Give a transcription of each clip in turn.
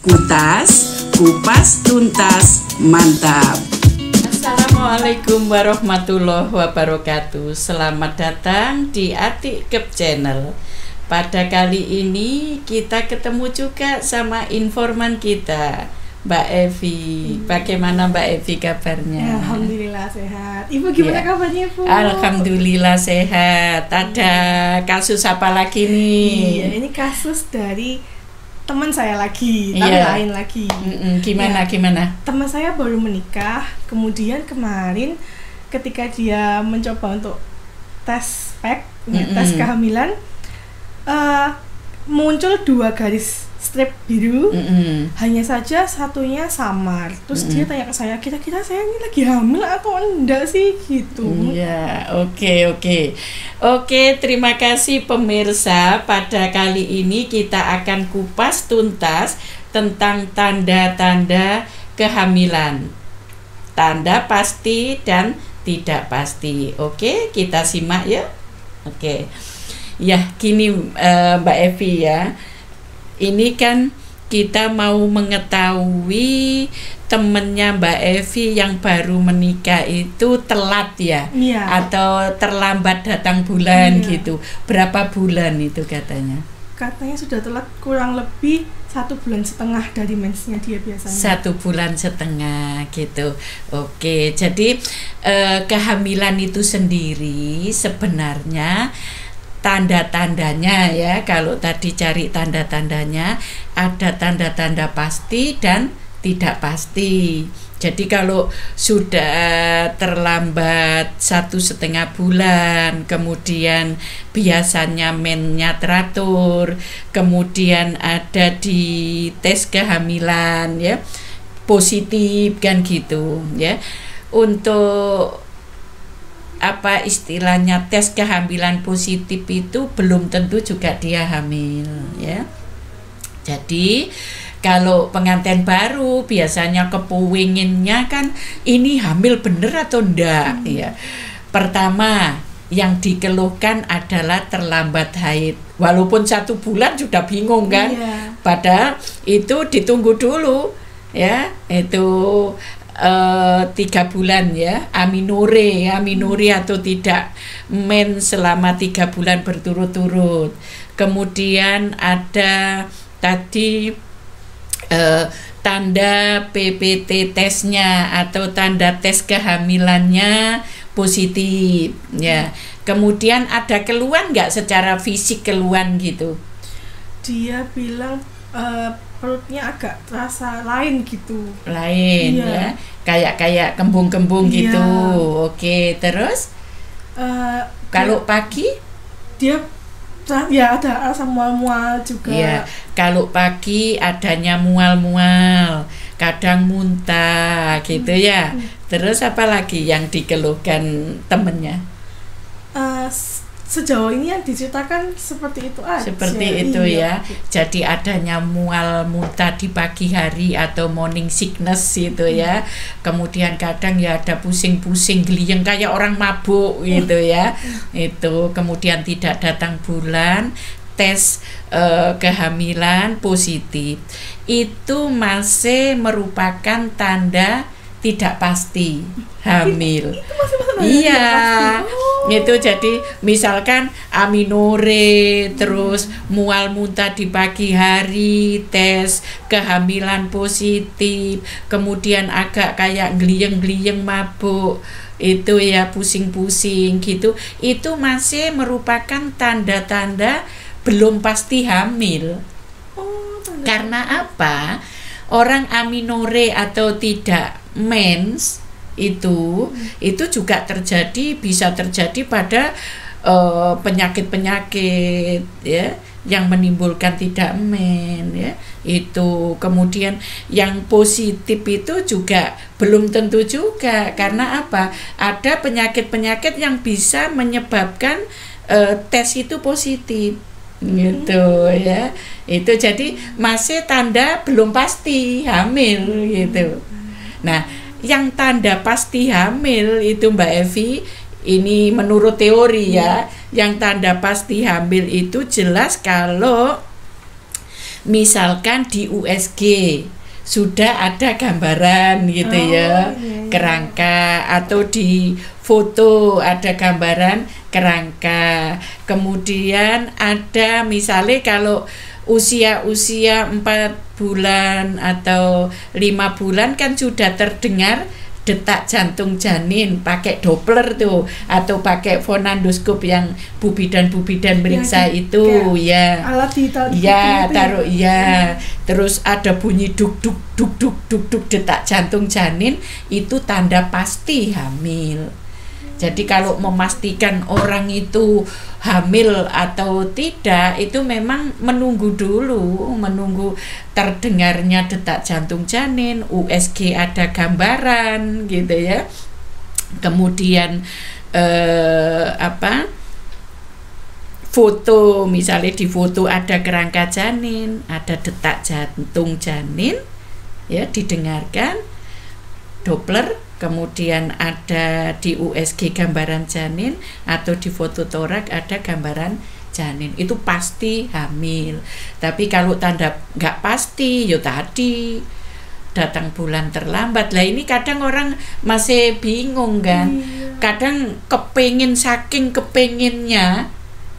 Kutas, kupas tuntas, mantap. Assalamualaikum warahmatullahi wabarakatuh. Selamat datang di Atik Kep Channel. Pada kali ini kita ketemu juga sama informan kita, Mbak Evi. Bagaimana Mbak Evi kabarnya? Alhamdulillah sehat. Ibu gimana kabarnya, Bu? Alhamdulillah sehat. Ada kasus apa lagi nih? Iya, ini kasus dari teman saya lagi, tapi lain lagi. Gimana? Teman saya baru menikah, kemudian kemarin ketika dia mencoba untuk tes pack, tes kehamilan, muncul 2 garis strip biru, hanya saja satunya samar. Terus dia tanya ke saya, kira-kira saya ini lagi hamil atau enggak sih gitu. Oke, terima kasih pemirsa. Pada kali ini kita akan kupas tuntas tentang tanda-tanda kehamilan. Tanda pasti dan tidak pasti. Oke, kita simak ya. Oke. Ya, gini Mbak Evi ya. Ini kan kita mau mengetahui temennya Mbak Evi yang baru menikah itu telat ya, atau terlambat datang bulan gitu. Berapa bulan itu katanya? Katanya sudah telat kurang lebih 1,5 bulan dari mensnya dia biasanya. 1,5 bulan gitu. Oke, jadi kehamilan itu sendiri sebenarnya tanda-tandanya ya, kalau tadi cari tanda-tandanya, ada tanda-tanda pasti dan tidak pasti. Jadi kalau sudah terlambat 1,5 bulan, kemudian biasanya mennya teratur, kemudian ada di tes kehamilan ya positif kan gitu ya. Untuk apa istilahnya tes kehamilan positif itu belum tentu juga dia hamil ya. Jadi kalau pengantin baru biasanya kepuwinginnya kan ini hamil bener atau enggak ya. Pertama yang dikeluhkan adalah terlambat haid. Walaupun 1 bulan sudah bingung kan. Padahal itu ditunggu dulu ya. Itu 3 bulan ya, aminore atau tidak men selama 3 bulan berturut-turut. Kemudian ada tadi tanda PPT tesnya atau tanda tes kehamilannya positif ya. Kemudian ada keluhan nggak secara fisik, keluhan gitu? Dia bilang perutnya agak terasa lain gitu. Ya. Kayak kembung-kembung gitu. Oke, terus kalau pagi dia ada rasa mual-mual juga. Iya, kalau pagi adanya mual-mual, kadang muntah gitu ya. Terus apa lagi yang dikeluhkan temennya? Sejauh ini yang diceritakan seperti itu aja. Seperti itu ya. Jadi adanya mual muntah di pagi hari atau morning sickness gitu ya. Kemudian kadang ya ada pusing-pusing gliyeng kayak orang mabuk gitu ya. Itu kemudian tidak datang bulan, tes kehamilan positif. Itu masih merupakan tanda tidak pasti hamil. Iya. Itu jadi misalkan aminore, terus mual muntah di pagi hari, tes kehamilan positif, kemudian agak kayak gliyeng-gliyeng mabuk, itu ya pusing-pusing gitu, itu masih merupakan tanda-tanda belum pasti hamil. Karena apa? Orang aminore atau tidak mens itu juga bisa terjadi pada penyakit-penyakit ya yang menimbulkan tidak men ya. Itu kemudian yang positif itu juga belum tentu juga. Karena apa? Ada penyakit-penyakit yang bisa menyebabkan tes itu positif gitu ya. Itu jadi masih tanda belum pasti hamil gitu. Nah, yang tanda pasti hamil itu Mbak Evi, ini menurut teori ya, yang tanda pasti hamil itu jelas kalau misalkan di USG sudah ada gambaran gitu ya, kerangka, atau di foto ada gambaran kerangka. Kemudian ada misalnya kalau usia 4 bulan atau 5 bulan kan sudah terdengar detak jantung janin pakai Doppler tuh, atau pakai fonendoskop yang Bu Bidan meriksa ya, itu ya. Alat ditaruh ya, taruh ya. Terus ada bunyi duk duk detak jantung janin, itu tanda pasti hamil. Jadi kalau memastikan orang itu hamil atau tidak, itu memang menunggu dulu, menunggu terdengarnya detak jantung janin, USG ada gambaran gitu ya. Kemudian foto, misalnya di foto ada kerangka janin, ada detak jantung janin ya, didengarkan Doppler. Kemudian ada di USG gambaran janin, atau di foto torak ada gambaran janin, itu pasti hamil. Tapi kalau tanda nggak pasti, ya tadi datang bulan terlambat. Lah ini kadang orang masih bingung kan, kadang saking kepenginnya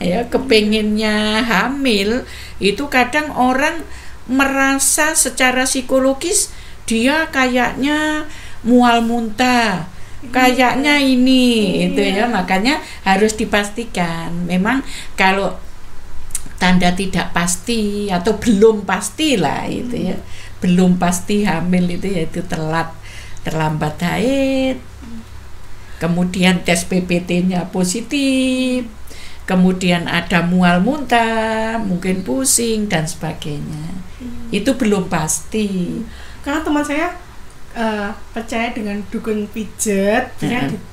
ya, kepenginnya hamil, itu kadang orang merasa secara psikologis dia kayaknya mual muntah, kayaknya ini itu ya. Makanya harus dipastikan. Memang kalau tanda tidak pasti atau belum pasti lah itu ya, belum pasti hamil itu, yaitu terlambat haid, kemudian tes PPT-nya positif, kemudian ada mual muntah, mungkin pusing dan sebagainya. Itu belum pasti. Karena teman saya percaya dengan dukun pijat,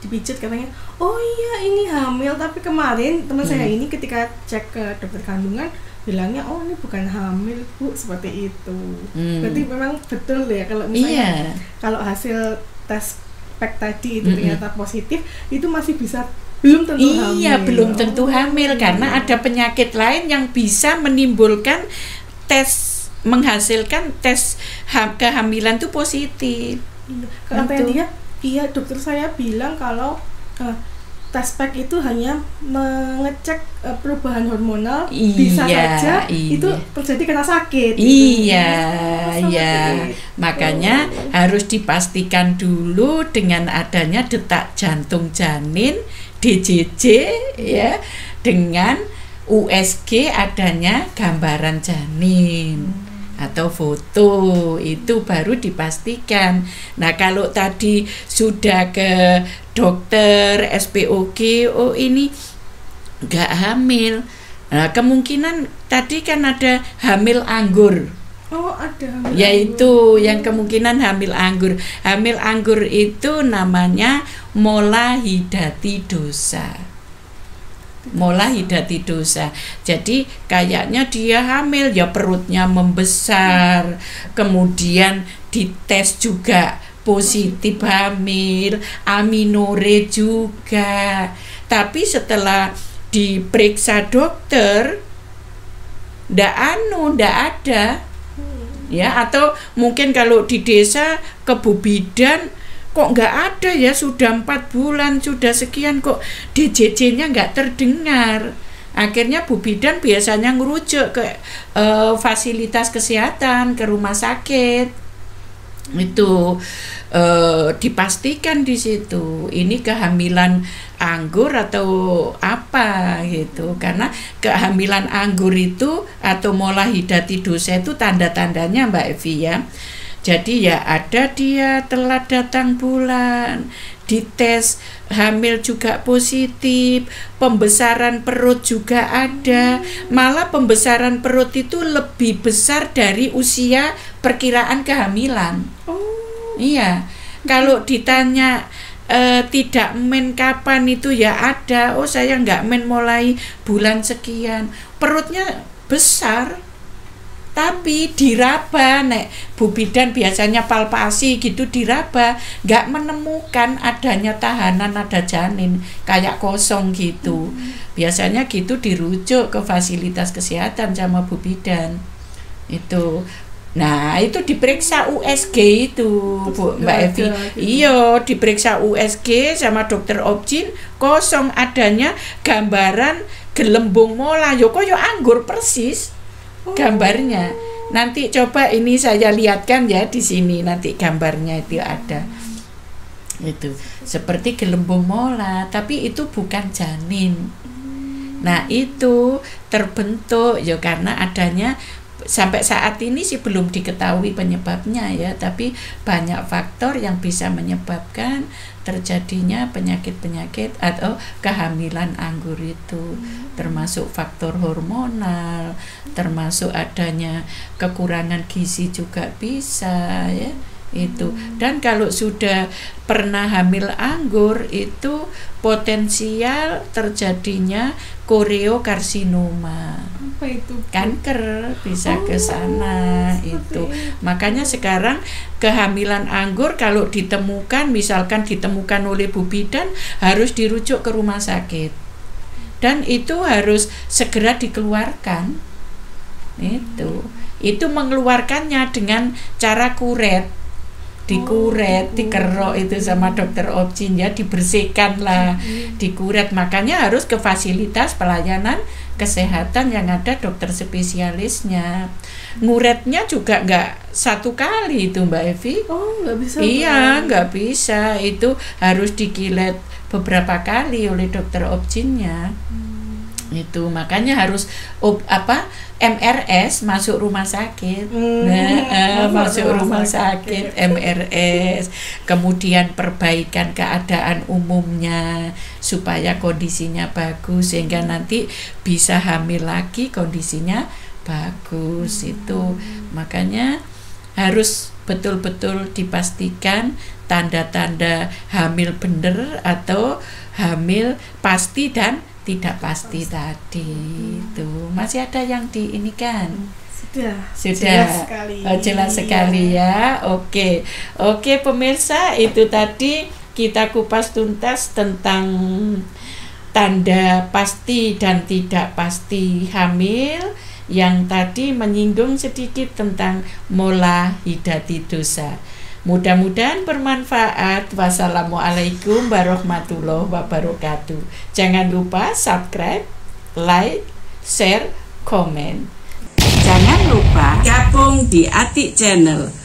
dipijat katanya, oh iya ini hamil, tapi kemarin teman saya ini ketika cek ke dokter kandungan bilangnya, oh ini bukan hamil Bu, seperti itu. Berarti memang betul ya, kalau misalnya kalau hasil tes pack tadi itu ternyata positif, itu masih bisa belum tentu hamil. Iya, belum tentu hamil karena ada penyakit lain yang bisa menimbulkan menghasilkan tes kehamilan itu positif. Katanya dia, iya dokter saya bilang kalau tes pack itu hanya mengecek perubahan hormonal, bisa saja itu terjadi karena sakit. Makanya harus dipastikan dulu dengan adanya detak jantung janin, DJJ ya, dengan USG adanya gambaran janin atau foto, itu baru dipastikan. Nah kalau tadi sudah ke dokter SPOG, oh ini nggak hamil, nah kemungkinan tadi kan ada hamil anggur. Oh ada hamil yaitu anggur. Yang kemungkinan hamil anggur. Hamil anggur itu namanya molahidatidosa. Molahidatidosa. Jadi kayaknya dia hamil, ya perutnya membesar, kemudian dites juga positif hamil, aminore juga. Tapi setelah diperiksa dokter, ndak ada. Ya, atau mungkin kalau di desa ke Bu Bidan, kok nggak ada ya, sudah 4 bulan, sudah sekian kok DJJ-nya nggak terdengar. Akhirnya Bu Bidan biasanya ngerujuk ke fasilitas kesehatan, ke rumah sakit. Itu dipastikan di situ ini kehamilan anggur atau apa gitu. Karena kehamilan anggur itu atau molahidatidosa itu tanda-tandanya Mbak Evi ya. Jadi ya ada dia telat datang bulan, dites hamil juga positif, pembesaran perut juga ada, malah pembesaran perut itu lebih besar dari usia perkiraan kehamilan. Iya, kalau ditanya tidak men kapan, itu ya ada, oh saya nggak men mulai bulan sekian, perutnya besar. Tapi diraba, nek Bu Bidan biasanya palpasi gitu, diraba nggak menemukan adanya tahanan ada janin, kayak kosong gitu. Biasanya gitu dirujuk ke fasilitas kesehatan sama Bu Bidan. Itu. Nah, itu diperiksa USG itu, Bu Mbak Evi. Iya, diperiksa USG sama dokter Objin, kosong adanya gambaran gelembung mola. Yo koyo anggur persis gambarnya. Nanti coba ini saya lihatkan ya di sini, nanti gambarnya itu ada. Itu seperti gelembung mola, tapi itu bukan janin. Nah, itu terbentuk ya karena adanya, sampai saat ini sih belum diketahui penyebabnya ya, tapi banyak faktor yang bisa menyebabkan terjadinya penyakit-penyakit atau kehamilan anggur itu, termasuk faktor hormonal, termasuk adanya kekurangan gizi juga bisa ya itu. Dan kalau sudah pernah hamil anggur itu potensial terjadinya koreo-karsinoma. Apa itu? Kanker bisa ke sana itu. Makanya sekarang kehamilan anggur kalau ditemukan, misalkan ditemukan oleh Bu Bidan, harus dirujuk ke rumah sakit. Dan itu harus segera dikeluarkan. Itu mengeluarkannya dengan cara kuret. Dikuret, dikerok itu sama dokter Objin ya, dibersihkan lah, dikuret. Makanya harus ke fasilitas pelayanan kesehatan yang ada dokter spesialisnya. Nguretnya juga nggak satu kali itu Mbak Evi. Oh, nggak bisa. Iya, nggak bisa. Itu harus dikilet beberapa kali oleh dokter Objinnya. Itu makanya harus MRS, masuk rumah sakit. Masuk rumah sakit, MRS, kemudian perbaikan keadaan umumnya supaya kondisinya bagus sehingga nanti bisa hamil lagi kondisinya bagus. Itu makanya harus betul-betul dipastikan tanda-tanda hamil bener atau hamil pasti dan tidak pasti tadi. Itu masih ada yang di ini kan? Sudah jelas sekali. Jelas sekali ya. Oke pemirsa, itu tadi kita kupas tuntas tentang tanda pasti dan tidak pasti hamil, yang tadi menyinggung sedikit tentang mola hidatidosa. Mudah-mudahan bermanfaat. Wassalamualaikum warahmatullahi wabarakatuh. Jangan lupa subscribe, like, share, komen. Jangan lupa gabung di Atik Channel.